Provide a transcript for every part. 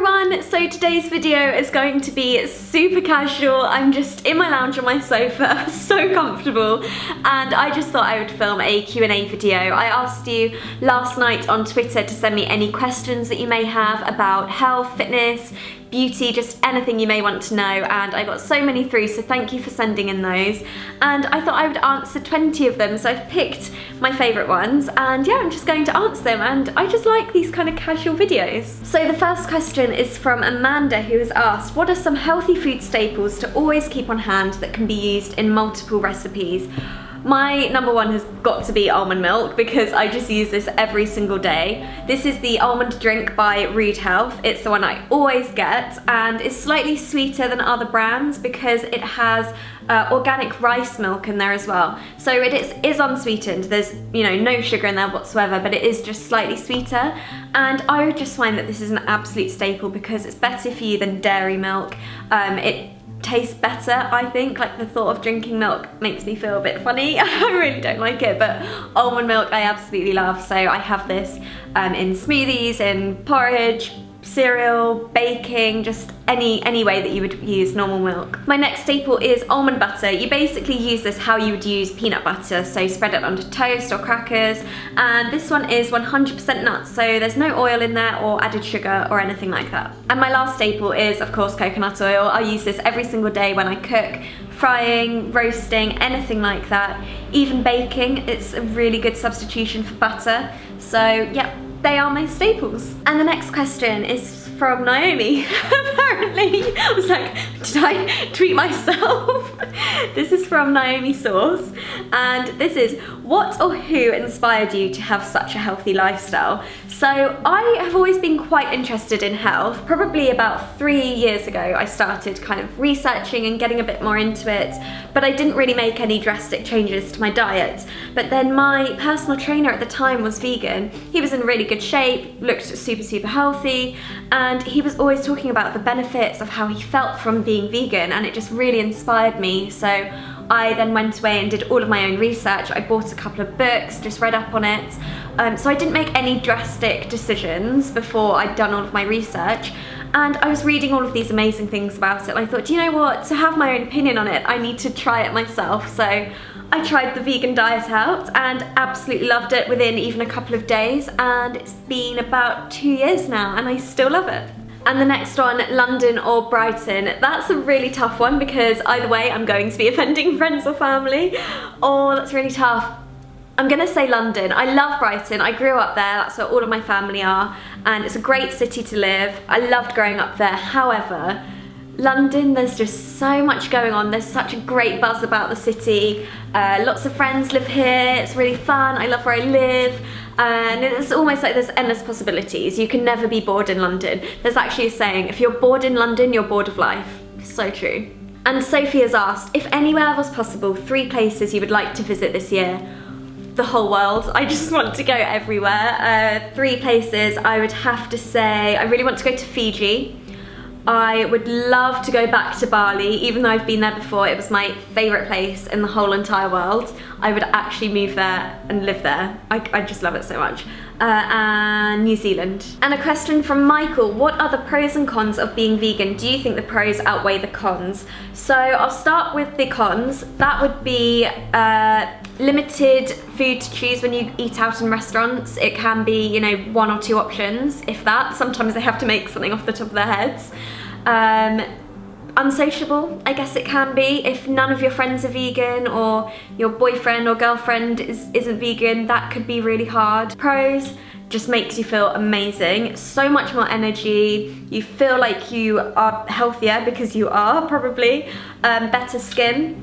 everyone, so today's video is going to be super casual. I'm just in my lounge on my sofa, so comfortable, and I just thought I would film a Q&A video. I asked you last night on Twitter to send me any questions that you may have about health, fitness, beauty, just anything you may want to know, and I got so many through, so thank you for sending in those. And I thought I would answer 20 of them, so I've picked my favourite ones, and yeah, I'm just going to answer them, and I just like these kind of casual videos. So the first question is from Amanda, who has asked, what are some healthy food staples to always keep on hand that can be used in multiple recipes? My number one has got to be almond milk because I just use this every single day. This is the almond drink by Rude Health. It's the one I always get, and it's slightly sweeter than other brands because it has organic rice milk in there as well. So it is unsweetened. There's, you know, no sugar in there whatsoever, but it is just slightly sweeter. And I would just find that this is an absolute staple because it's better for you than dairy milk. It tastes better, I think. Like, the thought of drinking milk makes me feel a bit funny. I really don't like it, but almond milk I absolutely love, so I have this in smoothies, in porridge, cereal, baking, just any way that you would use normal milk. My next staple is almond butter. You basically use this how you would use peanut butter, so spread it onto toast or crackers, and this one is 100% nuts, so there's no oil in there or added sugar or anything like that. And my last staple is, of course, coconut oil. I use this every single day when I cook, frying, roasting, anything like that. Even baking, it's a really good substitution for butter. So yeah, they are my staples. And the next question is from Niomi. Apparently, I was like, did I tweet myself? This is from Niomi Sauce, and this is, what or who inspired you to have such a healthy lifestyle? So I have always been quite interested in health. Probably about 3 years ago I started kind of researching and getting a bit more into it, but I didn't really make any drastic changes to my diet. But then my personal trainer at the time was vegan. He was in really good shape, looked super healthy, and he was always talking about the benefits of how he felt from being vegan, and it just really inspired me. So I then went away and did all of my own research. I bought a couple of books, just read up on it. So I didn't make any drastic decisions before I'd done all of my research. And I was reading all of these amazing things about it, and I thought, do you know what? To have my own opinion on it, I need to try it myself. So I tried the vegan diet out and absolutely loved it within even a couple of days, and it's been about 2 years now and I still love it. And the next one, London or Brighton. That's a really tough one because either way I'm going to be offending friends or family. Oh, that's really tough. I'm gonna say London. I love Brighton. I grew up there, that's where all of my family are, and it's a great city to live. I loved growing up there. However, London, there's just so much going on. There's such a great buzz about the city. Lots of friends live here. It's really fun. I love where I live. And it's almost like there's endless possibilities. You can never be bored in London. There's actually a saying, if you're bored in London, you're bored of life. So true. And Sophie has asked, if anywhere was possible, 3 places you would like to visit this year. The whole world. I just want to go everywhere. 3 places, I would have to say, I really want to go to Fiji. I would love to go back to Bali, even though I've been there before. It was my favourite place in the whole entire world. I would actually move there and live there. I just love it so much. And New Zealand. And a question from Michael, what are the pros and cons of being vegan? Do you think the pros outweigh the cons? So I'll start with the cons. That would be limited food to choose when you eat out in restaurants. It can be, you know, 1 or 2 options, if that. Sometimes they have to make something off the top of their heads. Unsociable, I guess it can be. If none of your friends are vegan, or your boyfriend or girlfriend isn't vegan, that could be really hard. Pros, just makes you feel amazing. So much more energy. You feel like you are healthier because you are, probably. Better skin.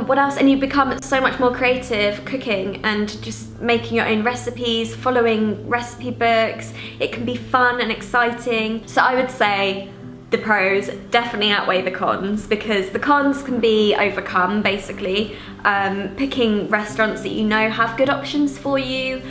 What else? And you become so much more creative cooking and just making your own recipes, following recipe books. It can be fun and exciting. So I would say the pros definitely outweigh the cons, because the cons can be overcome, basically. Picking restaurants that you know have good options for you,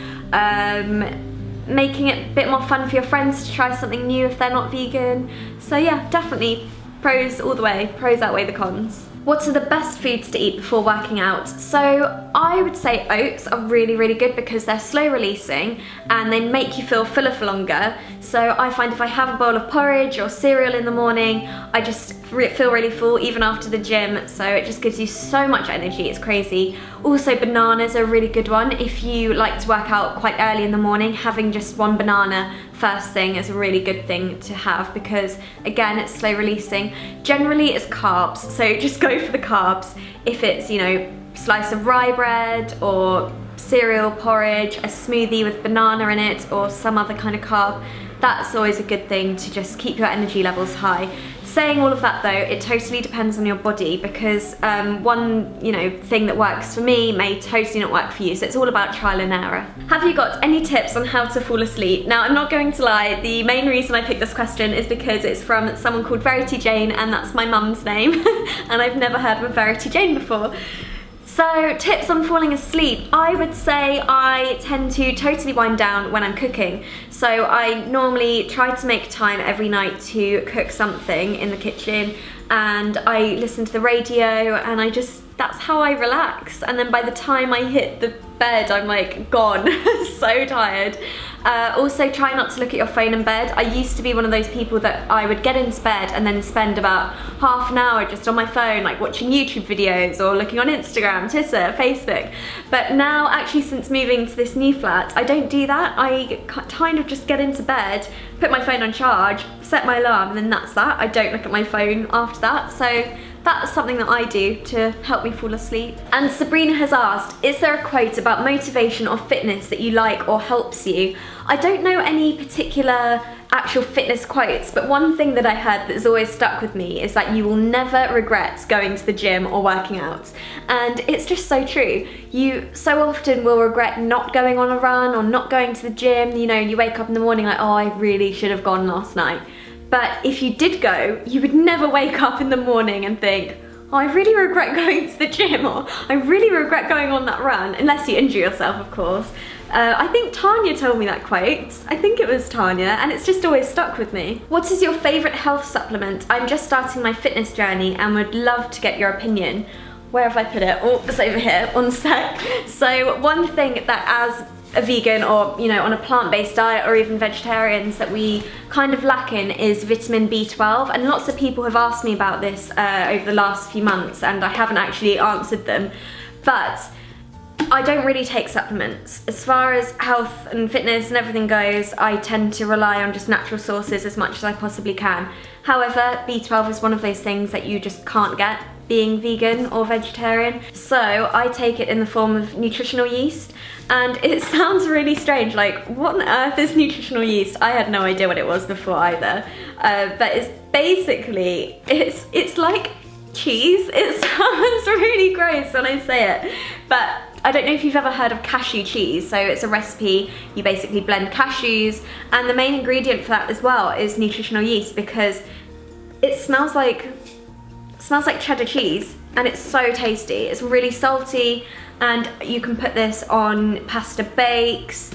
making it a bit more fun for your friends to try something new if they're not vegan. So yeah, definitely pros all the way. Pros outweigh the cons. What are the best foods to eat before working out? So I would say oats are really good because they're slow releasing and they make you feel fuller for longer. So I find if I have a bowl of porridge or cereal in the morning, I just feel really full even after the gym, so it just gives you so much energy, it's crazy. Also, bananas are a really good one. If you like to work out quite early in the morning, having just one banana first thing is a really good thing to have because, again, it's slow releasing. Generally, it's carbs, so just go for the carbs. If it's, you know, slice of rye bread or cereal, porridge, a smoothie with banana in it, or some other kind of carb, that's always a good thing to just keep your energy levels high. Saying all of that though, it totally depends on your body because one, you know, thing that works for me may totally not work for you, so it's all about trial and error. Have you got any tips on how to fall asleep? Now, I'm not going to lie, the main reason I picked this question is because it's from someone called Verity Jane, and that's my mum's name, and I've never heard of a Verity Jane before. So, tips on falling asleep. I would say I tend to totally wind down when I'm cooking. So I normally try to make time every night to cook something in the kitchen, and I listen to the radio, and that's how I relax. And then by the time I hit the bed, I'm like gone, so tired. Also, try not to look at your phone in bed. I used to be one of those people that I would get into bed and then spend about half an hour just on my phone, like watching YouTube videos or looking on Instagram, Twitter, Facebook. But now, actually, since moving to this new flat, I don't do that. I kind of just get into bed, put my phone on charge, set my alarm, and then that's that. I don't look at my phone after that. So that's something that I do to help me fall asleep. And Sabrina has asked, is there a quote about motivation or fitness that you like or helps you? I don't know any particular actual fitness quotes, but one thing that I heard that's always stuck with me is that you will never regret going to the gym or working out. And it's just so true. You so often will regret not going on a run or not going to the gym. You know, you wake up in the morning like, oh, I really should have gone last night. But if you did go, you would never wake up in the morning and think, oh, I really regret going to the gym, or I really regret going on that run, unless you injure yourself, of course. I think Tanya told me that quote. I think it was Tanya, and it's just always stuck with me. What is your favourite health supplement? I'm just starting my fitness journey and would love to get your opinion. Where have I put it? Oh, it's over here, one sec. So one thing that as a vegan or, you know, on a plant-based diet or even vegetarians that we kind of lack in is vitamin B12, and lots of people have asked me about this over the last few months, and I haven't actually answered them. But I don't really take supplements. As far as health and fitness and everything goes, I tend to rely on just natural sources as much as I possibly can. However, B12 is one of those things that you just can't get being vegan or vegetarian. So I take it in the form of nutritional yeast, and it sounds really strange, like what on earth is nutritional yeast? I had no idea what it was before either. But it's basically, it's like cheese. It sounds really gross when I say it, but I don't know if you've ever heard of cashew cheese. So it's a recipe, you basically blend cashews, and the main ingredient for that as well is nutritional yeast, because it smells like cheddar cheese, and it's so tasty. It's really salty, and you can put this on pasta bakes,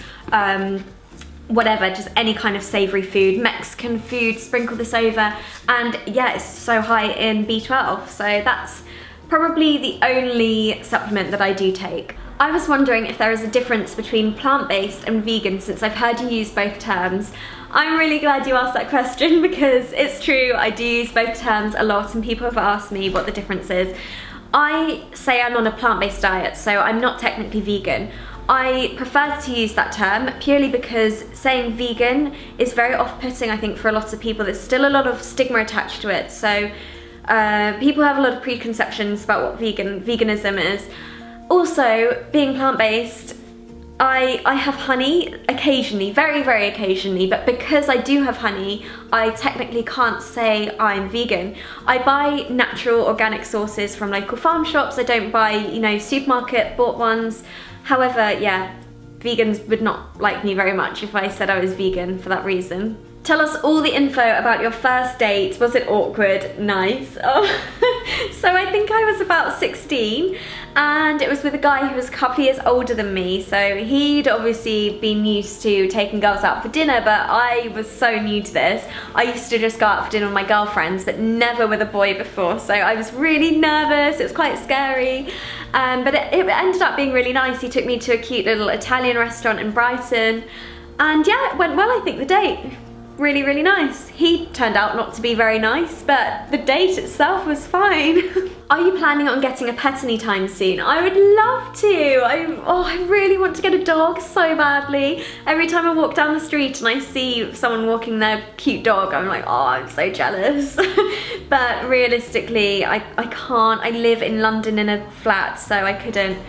whatever, just any kind of savoury food, Mexican food, sprinkle this over, and yeah, it's so high in B12, so that's probably the only supplement that I do take. I was wondering if there is a difference between plant-based and vegan, since I've heard you use both terms. I'm really glad you asked that question, because it's true, I do use both terms a lot, and people have asked me what the difference is. I say I'm on a plant-based diet, so I'm not technically vegan. I prefer to use that term purely because saying vegan is very off-putting, I think, for a lot of people. There's still a lot of stigma attached to it, so people have a lot of preconceptions about what veganism is. Also, being plant-based, I have honey occasionally, very, very occasionally, but because I do have honey, I technically can't say I'm vegan. I buy natural organic sources from local farm shops. I don't buy, you know, supermarket bought ones. However, yeah, vegans would not like me very much if I said I was vegan for that reason. Tell us all the info about your first date. Was it awkward? Nice. Oh. So I think I was about 16, and it was with a guy who was a couple of years older than me. So he'd obviously been used to taking girls out for dinner, but I was so new to this. I used to just go out for dinner with my girlfriends, but never with a boy before. So I was really nervous. It was quite scary. But it ended up being really nice. He took me to a cute little Italian restaurant in Brighton. And yeah, it went well, I think, the date. really, really nice. He turned out not to be very nice, but the date itself was fine. Are you planning on getting a pet anytime soon? I would love to. I really want to get a dog so badly. Every time I walk down the street and I see someone walking their cute dog, I'm like, oh, I'm so jealous. But realistically, I can't. I live in London in a flat, so I couldn't.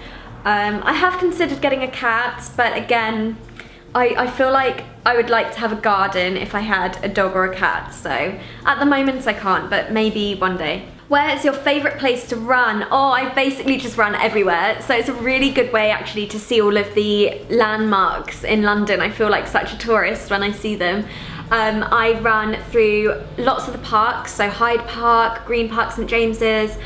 I have considered getting a cat, but again, I feel like I would like to have a garden if I had a dog or a cat, so at the moment I can't, but maybe one day. Where is your favourite place to run? Oh, I basically just run everywhere, so it's a really good way actually to see all of the landmarks in London. I feel like such a tourist when I see them. I run through lots of the parks, so Hyde Park, Green Park, St James's,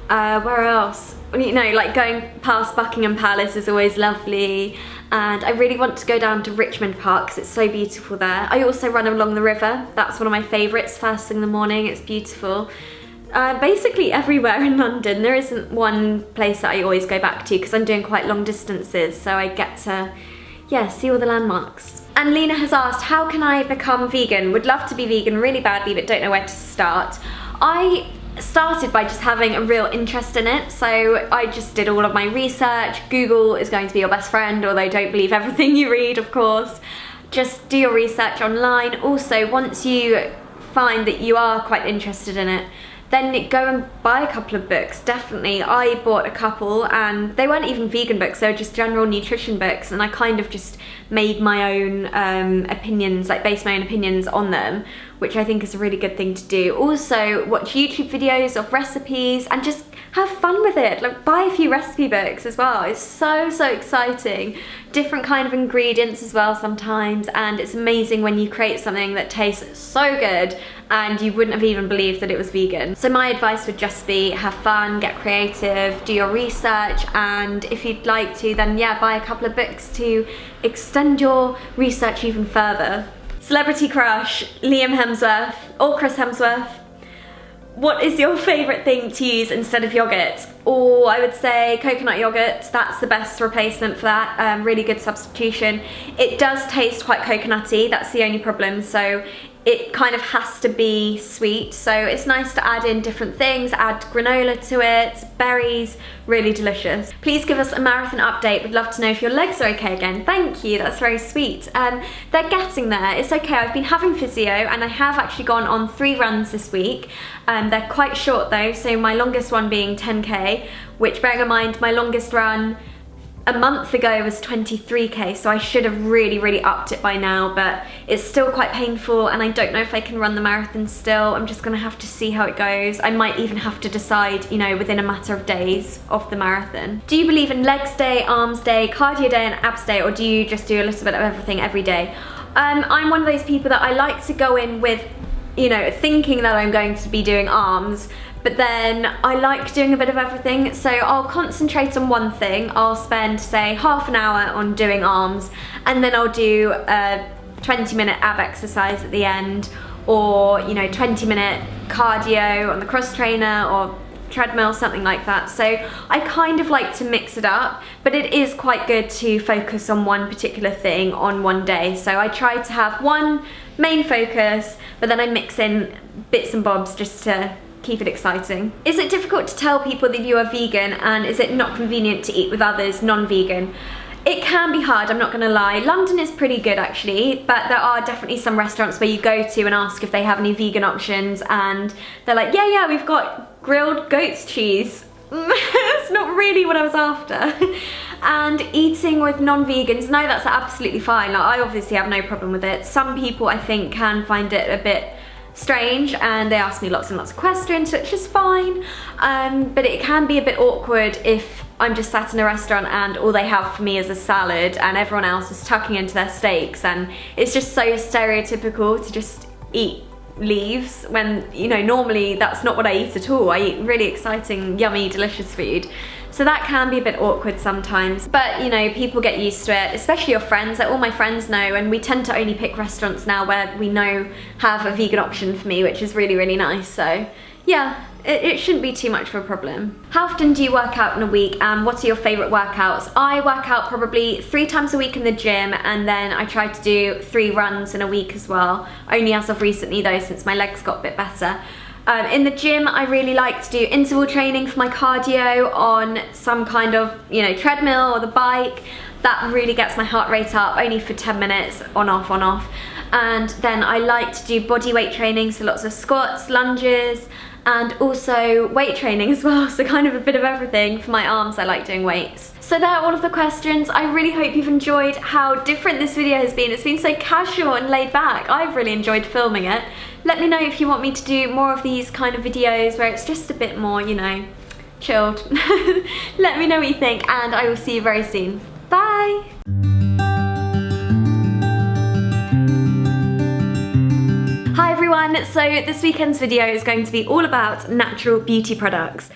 where else? You know, like going past Buckingham Palace is always lovely, and I really want to go down to Richmond Park because it's so beautiful there. I also run along the river. That's one of my favourites, first thing in the morning. It's beautiful. Basically everywhere in London. There isn't one place that I always go back to because I'm doing quite long distances, so I get to, yeah, see all the landmarks. And Lena has asked, how can I become vegan? Would love to be vegan really badly, but don't know where to start. I started by just having a real interest in it, so I just did all of my research. Google is going to be your best friend, although don't believe everything you read, of course. Just do your research online. Also, once you find that you are quite interested in it, then go and buy a couple of books, definitely. I bought a couple and they weren't even vegan books, they were just general nutrition books, and I kind of just made my own opinions, like based my own opinions on them, which I think is a really good thing to do. Also, watch YouTube videos of recipes and just have fun with it. Like, buy a few recipe books as well. It's so exciting. Different kind of ingredients as well sometimes, and it's amazing when you create something that tastes so good and you wouldn't have even believed that it was vegan. So my advice would just be have fun, get creative, do your research, and if you'd like to, then yeah, buy a couple of books to extend your research even further. Celebrity crush, Liam Hemsworth or Chris Hemsworth. What is your favourite thing to use instead of yogurt? Or I would say coconut yogurt. That's the best replacement for that. Really good substitution. It does taste quite coconutty, that's the only problem, so it kind of has to be sweet, so it's nice to add in different things, add granola to it, berries, really delicious. Please give us a marathon update. We'd love to know if your legs are okay again. Thank you, that's very sweet. They're getting there, it's okay. I've been having physio and I have actually gone on 3 runs this week. They're quite short though, so my longest one being 10k, which, bearing in mind my longest run a month ago was 23k, so I should have really upped it by now, but it's still quite painful and I don't know if I can run the marathon still. I'm just gonna have to see how it goes. I might even have to decide, you know, within a matter of days of the marathon. Do you believe in legs day, arms day, cardio day and abs day, or do you just do a little bit of everything every day? I'm one of those people that I like to go in with, you know, thinking that I'm going to be doing arms, but then I like doing a bit of everything, so I'll concentrate on one thing. I'll spend, say, half an hour on doing arms, and then I'll do a 20-minute ab exercise at the end, or, you know, 20-minute cardio on the cross trainer or treadmill, something like that. So I kind of like to mix it up, but it is quite good to focus on one particular thing on one day. So I try to have one main focus, but then I mix in bits and bobs just to keep it exciting. Is it difficult to tell people that you are vegan, and is it not convenient to eat with others non-vegan? It can be hard, I'm not gonna lie. London is pretty good actually, but there are definitely some restaurants where you go to and ask if they have any vegan options, and they're like, yeah, we've got grilled goat's cheese. It's not really what I was after. And eating with non-vegans, no, that's absolutely fine. Like, I obviously have no problem with it. Some people, I think, can find it a bit strange and they ask me lots and lots of questions, which is fine, but it can be a bit awkward if I'm just sat in a restaurant and all they have for me is a salad and everyone else is tucking into their steaks, and it's just so stereotypical to just eat leaves when, you know, normally that's not what I eat at all. I eat really exciting, yummy, delicious food. So that can be a bit awkward sometimes, but you know, people get used to it, especially your friends. Like, all my friends know, and we tend to only pick restaurants now where we know have a vegan option for me, which is really nice. So yeah, it shouldn't be too much of a problem. How often do you work out in a week, and what are your favourite workouts? I work out probably 3 times a week in the gym, and then I try to do 3 runs in a week as well. Only as of recently though, since my legs got a bit better. In the gym, I really like to do interval training for my cardio on some kind of, treadmill or the bike. That really gets my heart rate up, only for 10 minutes, on off, on off. And then I like to do body weight training, so lots of squats, lunges, and also weight training as well, so kind of a bit of everything. For my arms, I like doing weights. So there are all of the questions. I really hope you've enjoyed how different this video has been. It's been so casual and laid back. I've really enjoyed filming it. Let me know if you want me to do more of these kind of videos where it's just a bit more, chilled. Let me know what you think, and I will see you very soon. Bye! Hi everyone, so this weekend's video is going to be all about natural beauty products.